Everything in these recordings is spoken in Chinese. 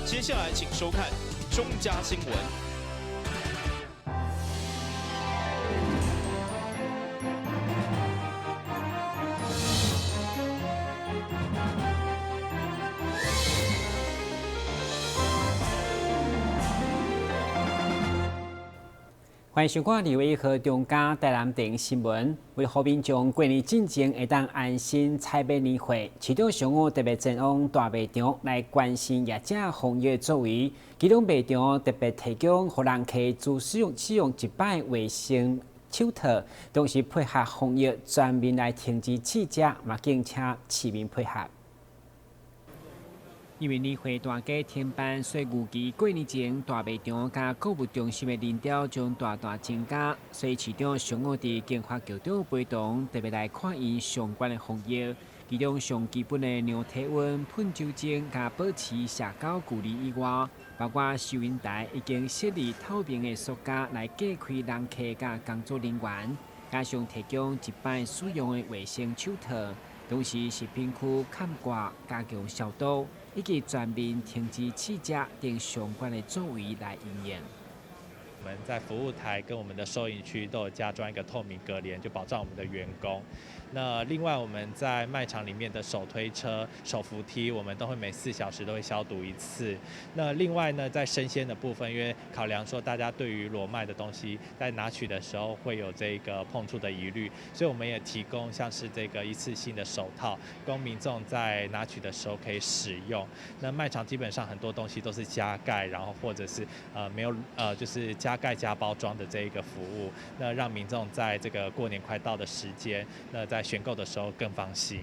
接下来请收看中嘉新闻。欢迎收看2月1号中嘉台南电影新闻。为好民众过年进前会当安心采买年货，市长上午特别前往大卖场来关心业者防疫作为。其中卖场特别提供予人客自使用一摆卫生手套，同时配合防疫全面来停止试食，嘛敬请市民配合。因为年货大家停办，所以预计过年前大卖场甲购物中心的人潮将大大增加。所以市长上午伫警察局长陪同，特别来看因相关的防疫，其中上基本的量体温、喷酒精、甲保持社交距离以外，包括收银台已经设立透明的塑胶来隔开人客甲工作人员，加上提供一摆使用的卫生手套，同时食品区砍挂加强消毒。以及全面停止试食等相关的作为来营业。我们在服务台跟我们的收银区都有加装一个透明隔帘，就保障我们的员工。那另外我们在卖场里面的手推车、手扶梯，我们都会每4小时都会消毒1次。那另外呢，在生鲜的部分，因为考量说大家对于裸卖的东西在拿取的时候会有这个碰触的疑虑，所以我们也提供像是这个一次性的手套，供民众在拿取的时候可以使用。那卖场基本上很多东西都是加盖，然后或者是没有就是加盖加包装的这一个服务，那让民众在这个过年快到的时间，那在选购的时候更放心。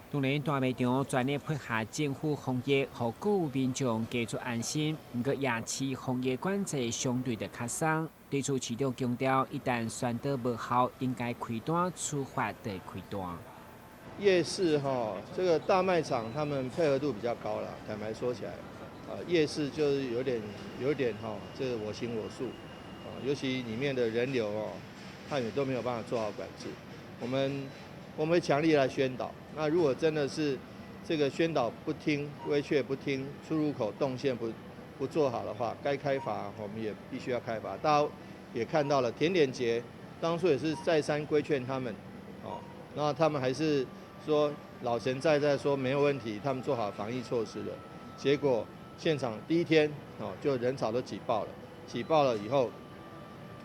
当然，大卖场全力配合政府防疫，让购物民众加速安心。不过，夜市防疫管制相对的较松，对此市长强调，一旦宣导无效，应该开单处罚的开单。夜市这个大卖场他们配合度比较高啦，坦白说起来，夜市就是有点这个我行我素，尤其里面的人流他也都没有办法做好管制。我们会强力来宣导。那如果真的是这个宣导不听、规劝不听、出入口动线不做好的话，该开罚我们也必须要开罚。大家也看到了，甜点节当初也是再三规劝他们，那他们还是说老神在在说没有问题，他们做好防疫措施了。结果现场第一天就人潮都挤爆了以后，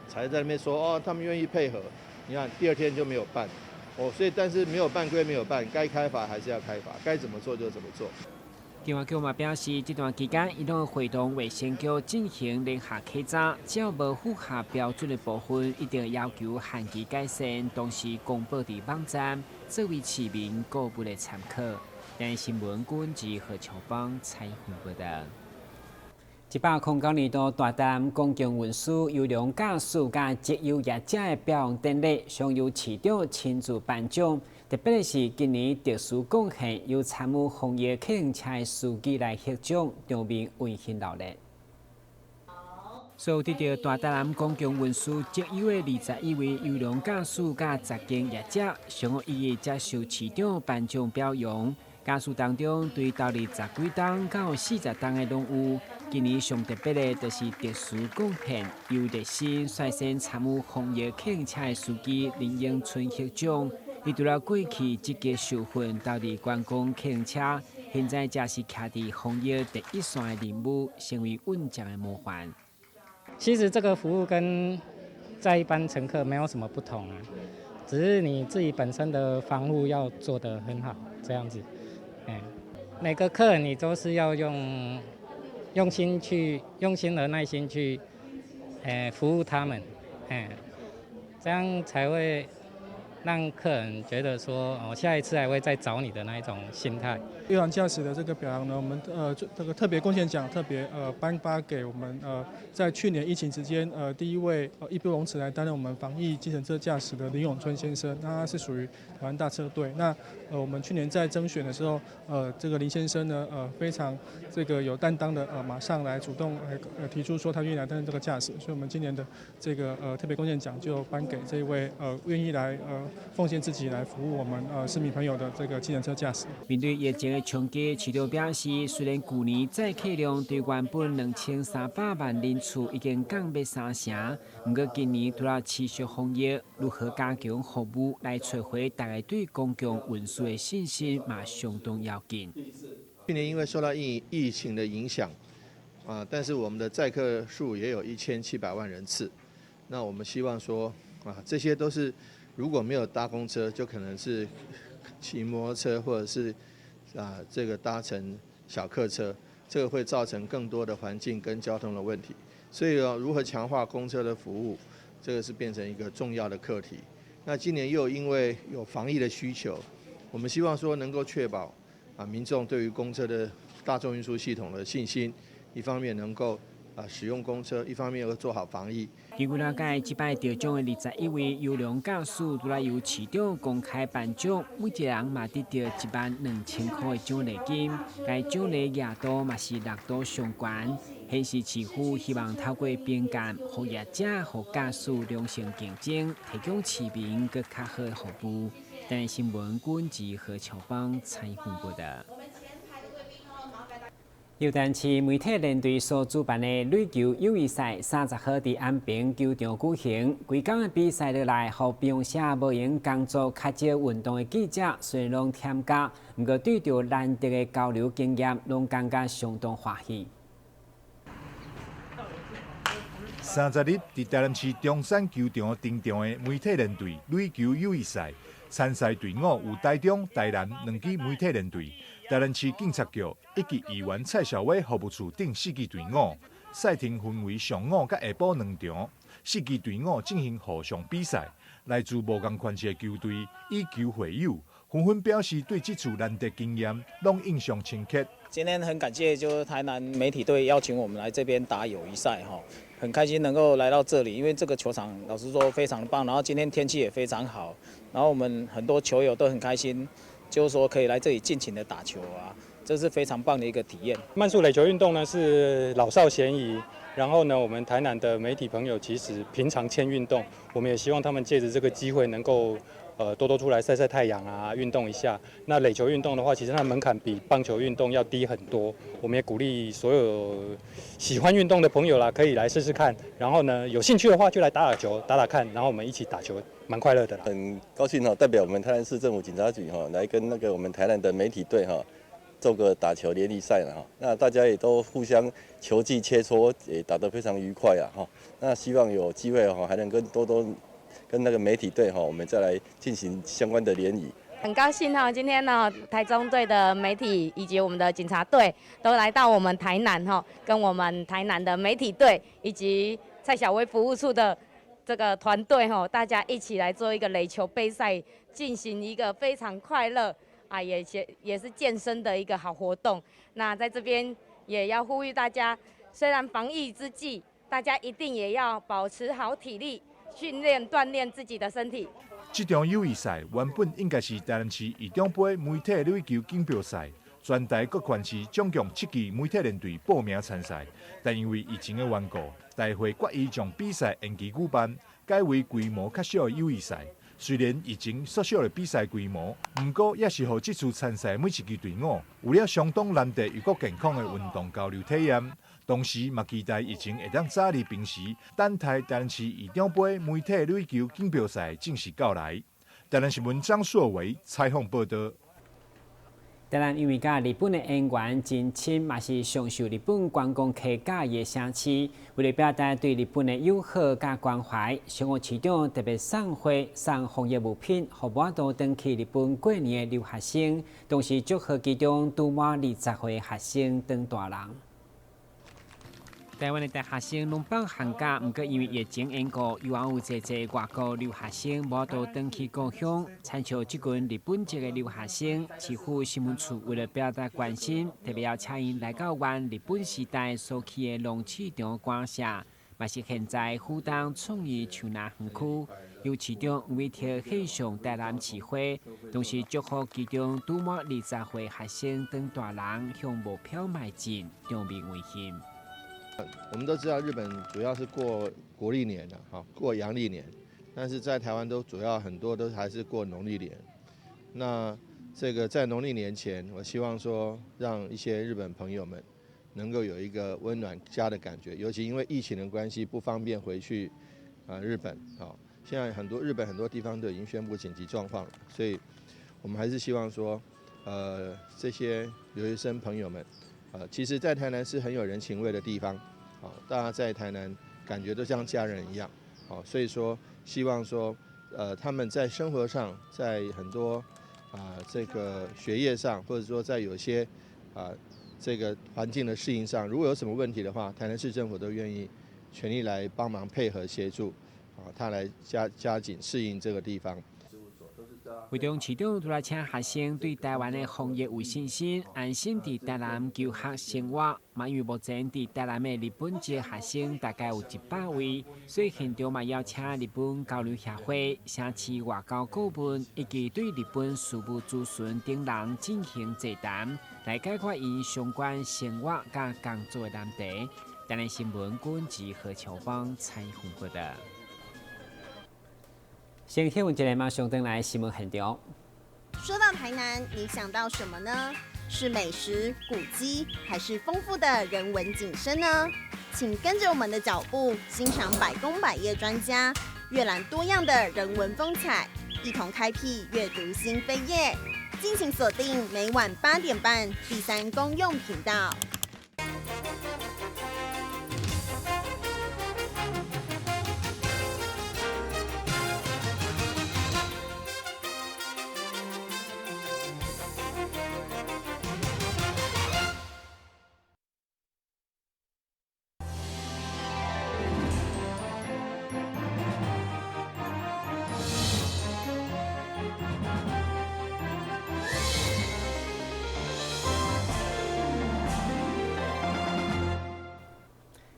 才在那边说他们愿意配合。你看第2天就没有办。所以但是没有办归没有办，该开罚还是要开罚，该怎么做就怎么做。警察局嘛表示，这段期间伊拢会同卫生局进行联合稽查，只要无符合标准的部分，一定要求限期改善，同时公布伫网站，作为市民购物的参考。但新闻官及何乔邦采访报道。109年度大台南公共运输优良驾驶甲绩优业者的表扬典礼，上由市长亲自颁奖。特别的是，今年特殊贡献由参与防疫客运车的司机来获奖，场面温馨热烈。所有得到大台南公共运输绩优的21位优良驾驶甲10间业者，上午一一接受市长颁奖表扬。驾驶当中，对投入10几档到40档的拢有。今年上特别的，就是特殊贡献，由热心率先参与防疫客运车的司机林永春获奖。伊除了过去积极受训投入观光客运车，现在则是徛伫防疫第一线的任务，成为稳健的模范。其实这个服务跟在一般乘客没有什么不同啊，只是你自己本身的防护要做得很好，这样子。每个客人你都是要用心和耐心去服务他们，这样才会让客人觉得说下一次还会再找你的那一种心态。优良驾驶的这个表扬呢，我们这个特别贡献奖特别颁发给我们在去年疫情期间第一位义不容辞来担任我们防疫计程车驾驶的林永春先生，那他是属于台湾大车队。那我们去年在征选的时候，这个林先生呢非常这个有担当的马上来主动提出说他愿意来担任这个驾驶，所以我们今年的这个特别贡献奖就颁给这一位愿意来奉献自己来服务我们市民朋友的这个计程车驾驶。面对疫情的冲击，市长表示，虽然去年载客量对原本2300万人次已经降到3成，不过今年除了持续防疫，如何加强服务来找回大家对公共运输的信心，嘛相当要紧。去年因为受到疫情的影响，但是我们的载客数也有1700万人次。那我们希望说，这些都是如果没有搭公车，就可能是骑摩托车或者是这个搭乘小客车，这个会造成更多的环境跟交通的问题。所以如何强化公车的服务，这个是变成一个重要的课题。那今年又因为有防疫的需求，我们希望说能够确保民众对于公车的大众运输系统的信心，一方面能够使用公车，一方面又做好防疫。据了解，这摆得奖的21位优良驾驶，都来由市长公开颁奖，每一人嘛得到12000块的奖励金。该奖励额度嘛是6度相关，显示市府希望透过边干，让业者和驾驶良性竞争，提供市民更较好的服务。台湾新闻军及何乔邦采访报道。由台市媒体联队所主办的垒球友谊赛，30号伫安平球场举行。规天的比赛落来，互比赛者无闲工作较少运动的记者，虽然拢添加，不过对着难得的交流经验，拢感觉相当欢喜。30日伫台南市中山球场登场的媒体联队垒球友谊赛，参赛队伍有台中、台南2支媒体联队。台南市警察局以及议员蔡小伟服务处等4支队伍，赛程分为上午甲下晡2场，4支队伍进行互相比赛。来自无同款式的球队以球会友，纷纷表示对这次难得经验拢印象深刻。今天很感谢，就是台南媒体队邀请我们来这边打友谊赛哈，很开心能够来到这里，因为这个球场老实说非常棒，然后今天天气也非常好，然后我们很多球友都很开心。就是说可以来这里尽情的打球这是非常棒的一个体验。慢速垒球运动呢是老少咸宜，然后呢，我们台南的媒体朋友其实平常欠运动，我们也希望他们借着这个机会能够多多出来晒晒太阳运动一下。那垒球运动的话，其实它门槛比棒球运动要低很多。我们也鼓励所有喜欢运动的朋友可以来试试看。然后呢，有兴趣的话就来打打球，打打看，然后我们一起打球。蛮快乐的啦，很高兴代表我们台南市政府警察局来跟我们台南的媒体队做个打球联谊赛那大家也都互相球技切磋，也打得非常愉快那希望有机会还能多多跟那个媒体队我们再来进行相关的联谊。很高兴今天台中队的媒体以及我们的警察队都来到我们台南跟我们台南的媒体队以及蔡小薇服务处的这个团队大家一起来做一个垒球杯赛，进行一个非常快乐也是健身的一个好活动。那在这边也要呼吁大家，虽然防疫之际，大家一定也要保持好体力，训练锻炼自己的身体。这场友谊赛原本应该是台南市义中杯媒体垒球锦标赛，全台各县市总共7支媒体联队报名参赛，但因为疫情的缘故，大会决议将比赛延期举办，改为规模较小的友谊赛。虽然疫情缩小了比赛规模，不过也是让这次参赛每一支队伍有了相当难得又健康的运动交流体验。同时，嘛期待疫情会当早日平息，等待台南市义中杯媒体垒球锦标赛正式到来。台南新闻张硕维采访报道。台南因为甲日本的缘缘真亲，嘛是上受日本观光客介意的城市。为了表达对日本的友好甲关怀，商务市长特别送货送防疫物品，予我都登去日本过年的留学生，同时祝贺其中拄满20岁学生当大人。台湾的大学生拢放寒假，不过因为疫情缘故，又有济外国留学生无都返去故乡。参照这群日本籍的留学生，市府新闻处为了表达关心，特别要请因来到原日本时代所去的龙市场观摄，嘛是现在虎东创意树南园区，由市长吴伟贴献上台南市花，同时祝福其中拄满20岁学生等大人向目标迈进，长命为幸。我们都知道日本主要是过国历年过阳历年。但是在台湾都主要很多都还是过农历年。那这个在农历年前，我希望说让一些日本朋友们能够有一个温暖家的感觉，尤其因为疫情的关系不方便回去日本。现在日本很多地方都已经宣布紧急状况了，所以我们还是希望说，这些留学生朋友们，其实在台南是很有人情味的地方，大家在台南感觉都像家人一样，所以说希望说，他们在生活上，在很多这个学业上，或者说在有些这个环境的适应上，如果有什么问题的话，台南市政府都愿意全力来帮忙配合协助，他来加紧适应这个地方。会中市长除了请学生对台湾的防疫有信心，安心伫台南求学生活。嘛，因为目前伫台南的日本籍学生大概有100位，所以现场嘛邀请日本交流协会、城市外交顾问以及对日本事务咨询等人进行座谈，来解决因相关生活甲工作的难题。台南新闻管及何乔芳采访报道。先听闻一个马上登来新闻现场。说到台南，你想到什么呢？是美食、古迹，还是丰富的人文景深呢？请跟着我们的脚步，欣赏百工百业专家阅览多样的人文风采，一同开辟阅读新飞页。敬请锁定每晚8点半第3公用频道。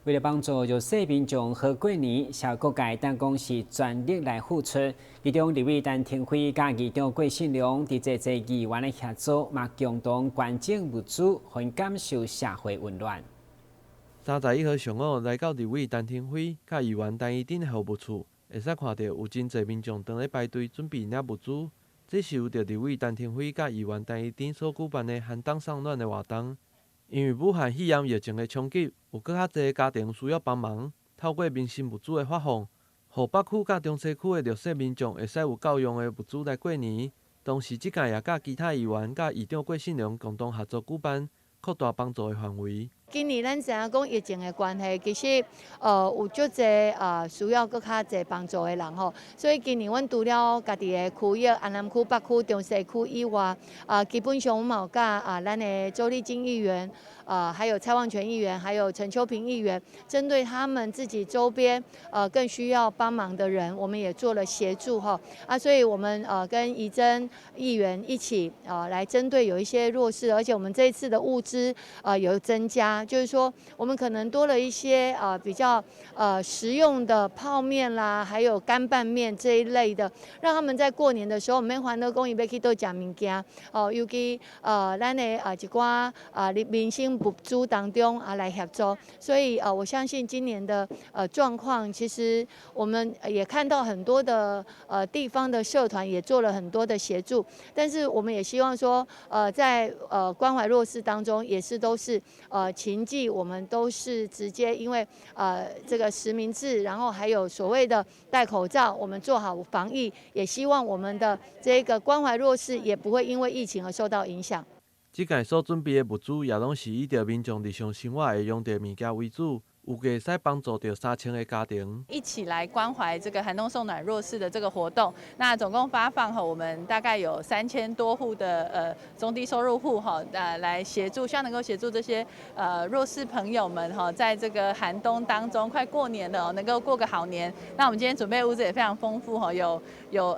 为了帮助弱势民众好过年，小各界当讲是全力来付出。其中，立委陈廷辉甲议长郭信良伫这议员的协助，嘛共同捐赠物资，以感受社会温暖。31号上午来到立委陈廷辉甲议员陈义珍的服务处，会使看到有真侪民众正咧排队准备领物资。这是由着立委陈廷辉甲议员陈义珍所举办的寒冬送暖的活动。因为武汉肺炎疫情的冲击，有搁较侪家庭需要帮忙，透过民生物资的发放，互北区甲中西区的弱势民众会使有够用的物资来过年。同时，即届也甲其他议员甲议长郭信良共同合作举办，扩大帮助的范围。今年咱知影讲疫情的关系，其实有足侪需要搁较侪帮助的人吼，所以今年阮除了家己的区域安南区、北区、中西区以外，基本上我们有甲咱的周丽晶议员。还有蔡旺全议员，还有陈秋平议员，针对他们自己周边更需要帮忙的人，我们也做了协助哈所以我们跟怡珍议员一起来针对有一些弱势，而且我们这一次的物资有增加，就是说我们可能多了一些比较实用的泡面啦，还有干拌面这一类的，让他们在过年的时候免烦恼讲伊要去倒食物件尤其咱的一寡民生物资当中来协助，所以我相信今年的状况，其实我们也看到很多的地方的社团也做了很多的协助，但是我们也希望说在关怀弱势当中，也是都是情境，我们都是直接因为这个实名制，然后还有所谓的戴口罩，我们做好防疫，也希望我们的这个关怀弱势也不会因为疫情而受到影响。即届所准备的物资也拢是以着民众日常生活会用到物件为主，有个使帮助到3000个家庭。一起来关怀这个寒冬送暖弱势的这个活动，那总共发放我们大概有3000多户的中低收入户来协助，希望能够协助这些弱势朋友们在这个寒冬当中，快过年了能够过个好年。那我们今天准备的物资也非常丰富有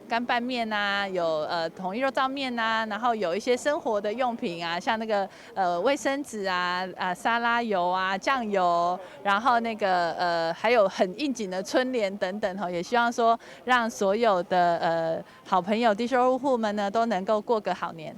干拌面啊，有统一肉燥面啊，然后有一些生活的用品啊，像那个卫生纸啊、沙拉油啊、酱油，然后那个还有很应景的春联等等也希望说让所有的好朋友低收入户们呢都能够过个好年。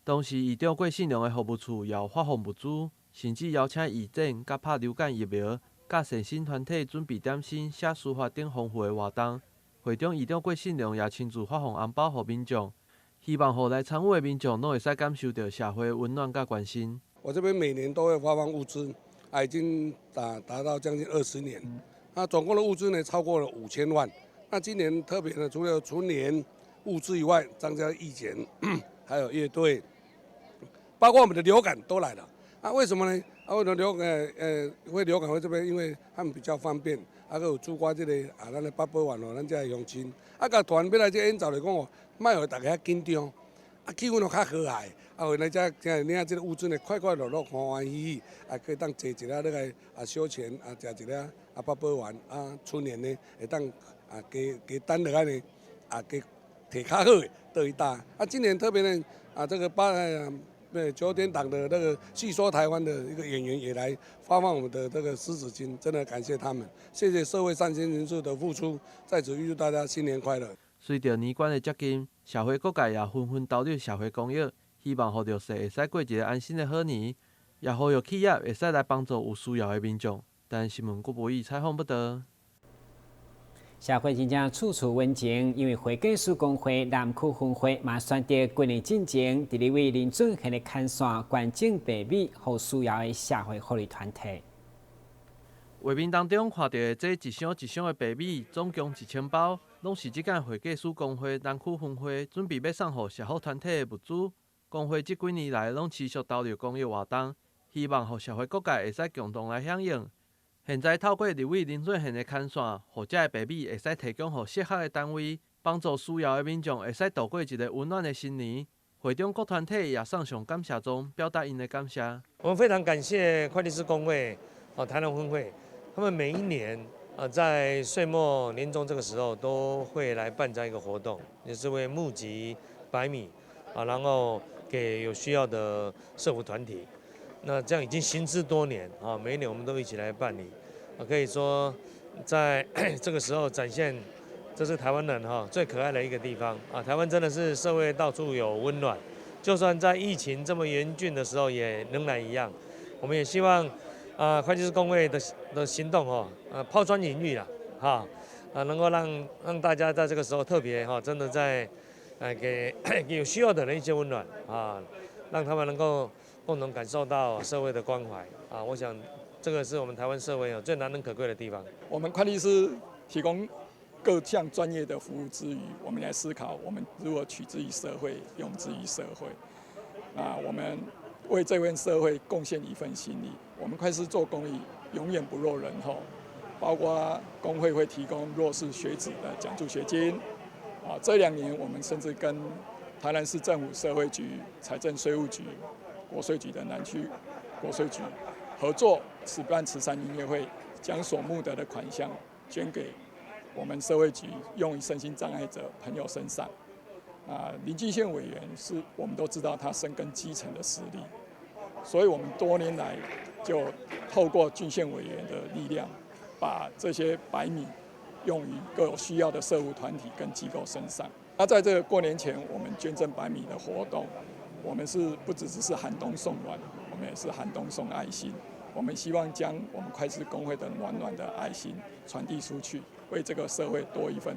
同时，议长郭信良的服务处也有发放物资，甚至邀请义诊、甲拍流感疫苗、甲善心团体准备点心、写书法等丰富的活动。会长议长郭信良也亲自发放红包给民众，希望予来参与的民众都会使感受到社会温暖甲关心。我这边每年都会发放物资，已经达到将近20年。那总共的物资呢，超过了5000万。那今年特别呢，除了纯年物资以外，张家义检还有乐队，包括我们的流感都来了。为什么呢？为什么流感会这边？因为他们比较方便，还有主管这个咱的800万哦，咱这乡亲，甲团要来这演奏来讲哦，莫互大家紧张，气氛就较和谐。后来这领这个物资呢，快快乐乐、欢欢喜喜，可以当坐一下那个消遣，食一下800万春年呢会当加等落安尼加摕较好的倒去打。今年特别呢这个9点档的那个戏说台湾的一个演员也来发放我们的这个湿纸巾，真的感谢他们，谢谢社会善心人士的付出，在此预祝大家新年快乐。随着年关的接近，社会各界也纷纷投入社会公益，希望予弱势会使过一个安心的好年，也呼吁企业会使来帮助有需要的民众。但新闻郭博义采访报道。社会真正处处温情，因为会计师公会南区分会嘛选择过年进前，伫咧为林准县的看线关键白米，予需要的社会福利团体。画面当中看到的这一箱一箱的白米，总共1000包，拢是即间会计师公会南区分会准备要送予社福团体的物资。公会这几年来拢持续投入公益活动，希望予社会各界会使共同来响应。现在透过立委林准县的看线，予这个白米会使提供予适合的单位，帮助需要的民众会使度过一个温暖的新年。会中各团体也送上感谢状，表达因的感谢。我们非常感谢会计师公会、台南分会，他们每一年在岁末年终这个时候都会来办这样一个活动，也是为募集白米然后给有需要的社福团体。那这样已经行之多年每一年我们都一起来办理可以说在这个时候展现，这是台湾人最可爱的一个地方台湾真的是社会到处有温暖，就算在疫情这么严峻的时候也仍然一样。我们也希望会计师公会的行动抛砖引玉能够让大家在这个时候特别真的在给有需要的人一些温暖让他们能够共同感受到社会的关怀我想这个是我们台湾社会最难能可贵的地方。我们会计师提供各项专业的服务之余，我们来思考我们如何取之于社会，用之于社会。我们为这份社会贡献一份心力。我们会计师做公益，永远不落人后。包括工会会提供弱势学子的奖助学金这2年我们甚至跟台南市政府社会局、财政税务局、国税局的南区国税局合作举办慈善音乐会，将所募得的款项捐给我们社会局用于身心障碍者朋友身上。林俊宪委员是我们都知道他深耕基层的实力，所以我们多年来就透过俊宪委员的力量，把这些白米用于各有需要的社福团体跟机构身上。在这个过年前，我们捐赠白米的活动，我们是不只是寒冬送暖，我们也是寒冬送爱心。我们希望将我们会计师公会的暖暖的爱心传递出去，为这个社会多一份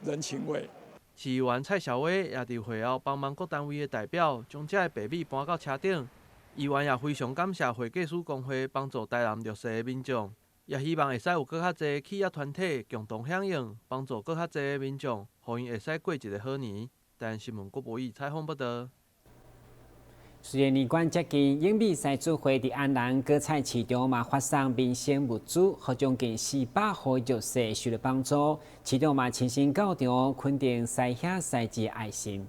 人情味。市议员蔡小薇也伫会后帮忙各单位的代表，将这个白米搬到车顶。议员也非常感谢会计师公会帮助台南弱势的民众，也希望会使有更较侪企业团体共同响应，帮助更较侪的民众，互因会使过一个好年。台南新闻郭博义采访报道。虽然年关接近，永美赛主会伫安南果菜市场嘛发送民生物资，互将近400户弱势受到帮助。市长嘛亲身到场，肯定赛遐赛之爱心。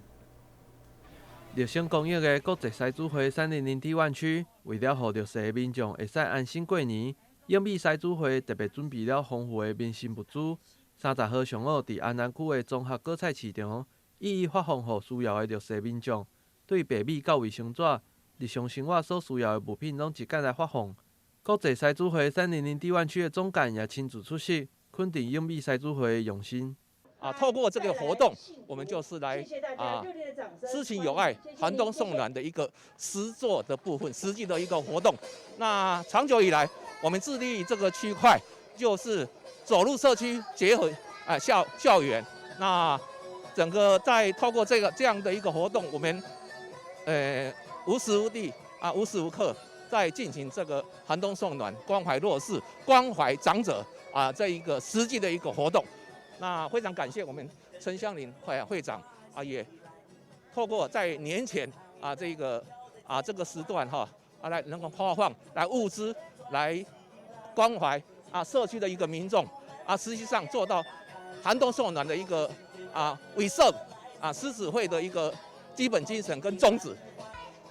热心公益的国际赛主会300地湾区，为了互弱势的民众会使安心过年，永美赛主会特别准备了丰富的民生物资。30号上午，伫安南区的综合果菜市场，一一发放予需要的弱势民众。对白米到卫生纸、日常生活所需要的物品，拢一概来发放。国际赛主会300地湾区的总干也亲自出席，肯定永美赛主会的用心。透过这个活动，我们就是来知情友爱、寒冬送暖的一个实作的部分，实际的一个活动。那长久以来，我们致力于这个区块，就是走入社区，结合校园。那整个在透过这样的一个活动，我们无时无地无时无刻在进行这个寒冬送暖、关怀弱势、关怀长者这一个实际的一个活动。那非常感谢我们陈香林会长也透过在年前这个时段来能够发放来物资来关怀社区的一个民众实际上做到寒冬送暖的一个为社狮子会的一个基本精神跟宗旨。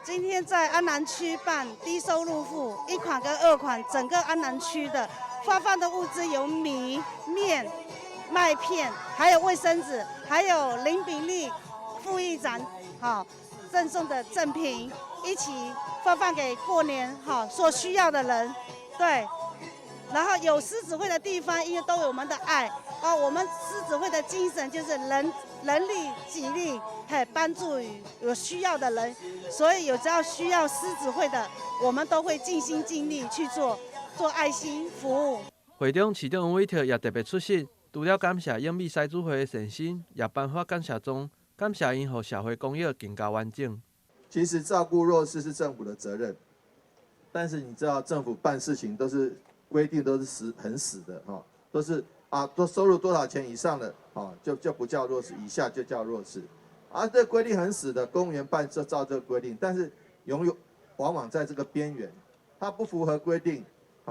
今天在安南区办低收入户1款跟2款，整个安南区的发放的物资有米、面、麦片，还有卫生纸，还有林炳利副议长赠送的赠品，一起发放给过年所需要的人。对，然后有狮子会的地方，因为都有我们的爱我们狮子会的精神就是人力己力，帮助有需要的人，所以只要需要狮子会的，我们都会尽心尽力去做爱心服务。会中市长王伟特也特别出席，除了感谢永美狮子会的善心，也颁发感谢状，感谢因予社会公益更加完整。其实照顾弱势是政府的责任，但是你知道政府办事情都是规定都是很死的都是都收入多少钱以上的就不叫弱势，以下就叫弱势。这规定很死的，公务员办就照这个规定，但是往往在这个边缘，他不符合规定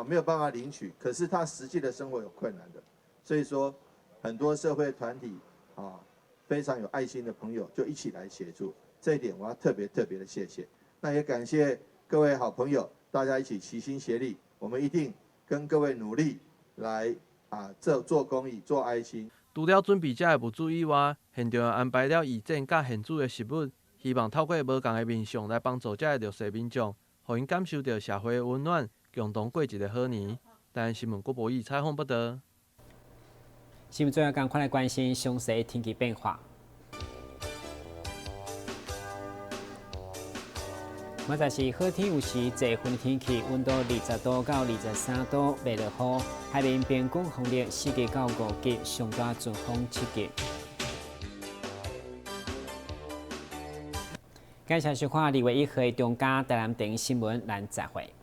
没有办法领取，可是他实际的生活有困难的，所以说很多社会团体非常有爱心的朋友就一起来协助，这一点我要特别的谢谢。那也感谢各位好朋友，大家一起齐心协力，我们一定跟各位努力来做公益、做爱心。除了准备这个物资以外，现场安排了义诊甲现煮的食物，希望透过无同的面向来帮助这个弱势民众，让因感受到社会的温暖，共同过一个好年。台湾新闻郭博义采访报道。新闻最后赶快来关心详细天气变化。明仔是好天有时侪云天气，温度20度到23度，袂落雨。海面平均风力4级到5级，上大阵风7级。感谢收看2月1号的中嘉台南电视新闻，咱再会。